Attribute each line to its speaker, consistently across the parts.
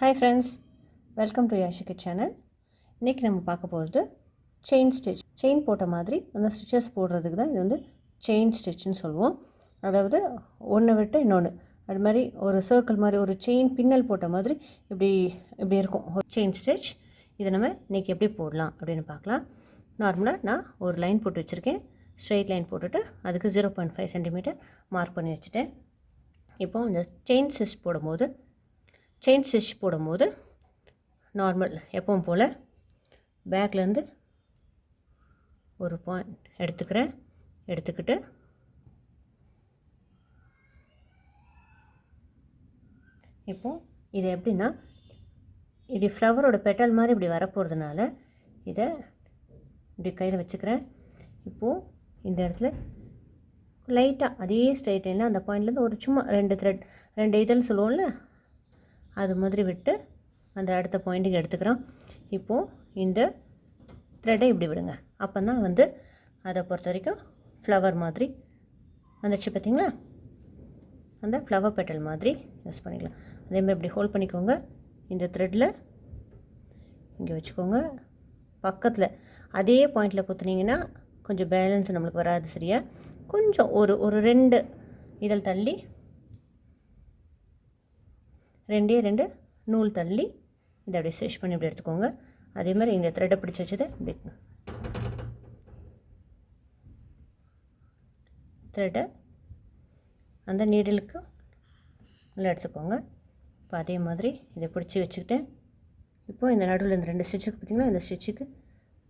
Speaker 1: Hi friends, welcome to Yashika channel. இன்றைக்கி நம்ம பார்க்க போகிறது செயின் ஸ்டிச். செயின் போட்ட மாதிரி அந்த ஸ்டிச்சஸ் போடுறதுக்கு தான் இது வந்து செயின் ஸ்டிச்னு சொல்லுவோம். அதாவது ஒன்று விட்டு இன்னொன்று அது மாதிரி ஒரு சர்க்கிள் மாதிரி ஒரு செயின் பின்னல் போட்ட மாதிரி இப்படி இருக்கும் ஒரு செயின் ஸ்டிச். இதை நம்ம இன்றைக்கி எப்படி போடலாம் அப்படின்னு பார்க்கலாம். நார்மலாக நான் ஒரு லைன் போட்டு வச்சுருக்கேன். ஸ்ட்ரெயிட் லைன் போட்டுட்டு அதுக்கு 0.5 சென்டிமீட்டர் மார்க் பண்ணி வச்சுட்டேன். இப்போது இந்த செயின் ஸ்டிச் போடும்போது நார்மல் எப்பவும் போல் பேக்லேருந்து ஒரு பாயிண்ட் எடுத்துக்கிட்டு இப்போது இது எப்படின்னா இது ஃப்ளவரோட பெட்டல் மாதிரி இப்படி வரப்போகிறதுனால இதை இப்படி கையில் வச்சுக்கிறேன். இப்போது இந்த இடத்துல லைட்டாக அதே ஸ்ட்ரைட் லைனில் அந்த பாயிண்ட்லேருந்து ஒரு சும்மா 2 இதழ் சொல்லுவோம்ல அது மாதிரி விட்டு அந்த அடுத்த பாயிண்ட்டுக்கு எடுத்துக்கிறோம். இப்போது இந்த த்ரெட்டை இப்படி விடுங்க. அப்போ தான் வந்து அதை பொறுத்த வரைக்கும் ஃப்ளவர் மாதிரி வந்துடுச்சு பார்த்திங்களா, அந்த ஃப்ளவர் பெட்டல் மாதிரி யூஸ் பண்ணிக்கலாம். அதேமாதிரி இப்படி ஹோல்ட் பண்ணிக்கோங்க. இந்த த்ரெட்டில் இங்கே வச்சுக்கோங்க. பக்கத்தில் அதே பாயிண்டில் குத்துனீங்கன்னா கொஞ்சம் பேலன்ஸ் நம்மளுக்கு வராது சரியா. கொஞ்சம் ஒரு 2 இதழ் தள்ளி 2 நூல் தள்ளி இதை அப்படியே ஸ்டிச் பண்ணி இப்படி எடுத்துக்கோங்க. அதே மாதிரி இந்த த்ரெட்டை பிடிச்சி வச்சதை இப்படி த்ரெட்டை அந்த நீடிலுக்கு நல்லா எடுத்துக்கோங்க. இப்போ அதே மாதிரி இதை பிடிச்சி வச்சுக்கிட்டேன். இப்போது இந்த நடுவில் இந்த 2 ஸ்டிச்சுக்கு பார்த்திங்கன்னா இந்த ஸ்டிச்சுக்கு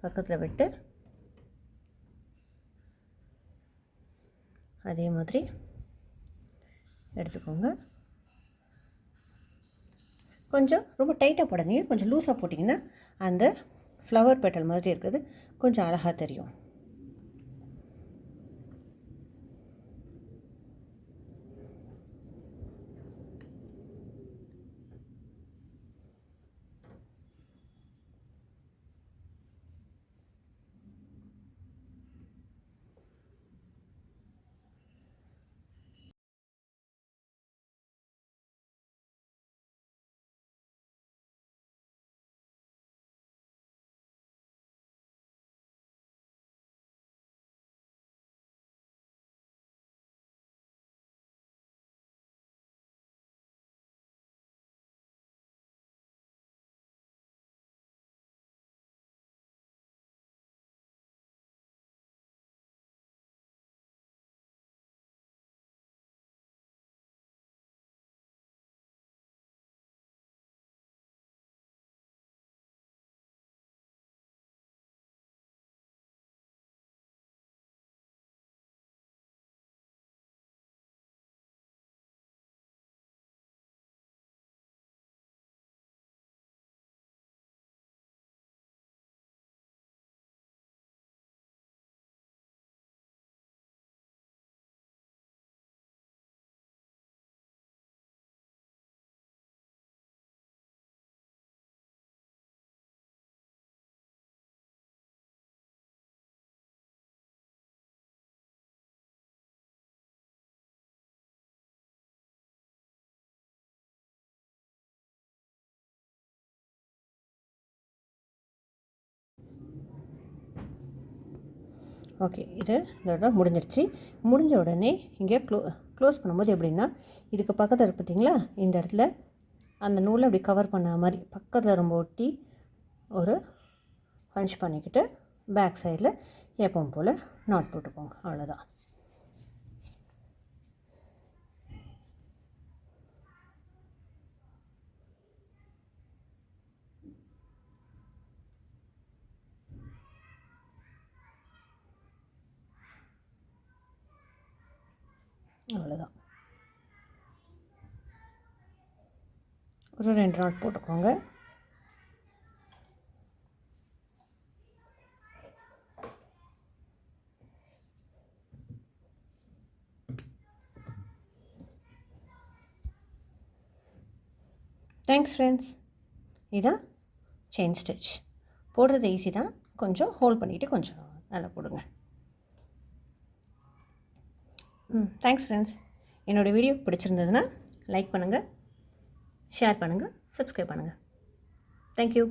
Speaker 1: பக்கத்தில் விட்டு அதே மாதிரி எடுத்துக்கோங்க. கொஞ்சம் ரொம்ப டைட்டாக போடாதீங்க, கொஞ்சம் லூஸாக போட்டிங்கன்னா அந்த ஃப்ளவர் பெட்டல் மாதிரி இருக்கிறது கொஞ்சம் அழகாக தெரியும். ஓகே, இது இதோட முடிஞ்சிருச்சு. முடிஞ்ச உடனே இங்கே க்ளோஸ் பண்ணும்போது எப்படின்னா இதுக்கு பக்கத்தில் இருக்கு பார்த்திங்களா, இந்த இடத்துல அந்த நூலை அப்படி கவர் பண்ண மாதிரி பக்கத்தில் ரொம்ப ஒட்டி ஒரு பஞ்ச் பண்ணிக்கிட்டு பேக் சைடில் எப்பவும் போல் நாட் போட்டுக்கோங்க. அவ்வளோதான். அவ்வளோதான். ஒரு 2 நாட் போட்டுக்கோங்க. Thanks friends. இதான் செயின் ஸ்டிச். போடுறது ஈஸி தான், கொஞ்சம் ஹோல்ட் பண்ணிவிட்டு கொஞ்சம் நல்லா போடுங்க. Thanks friends. என்னோடய வீடியோ பிடிச்சிருந்ததுன்னா லைக் பண்ணுங்கள், ஷேர் பண்ணுங்கள், சப்ஸ்கிரைப் பண்ணுங்கள். தேங்க்யூ.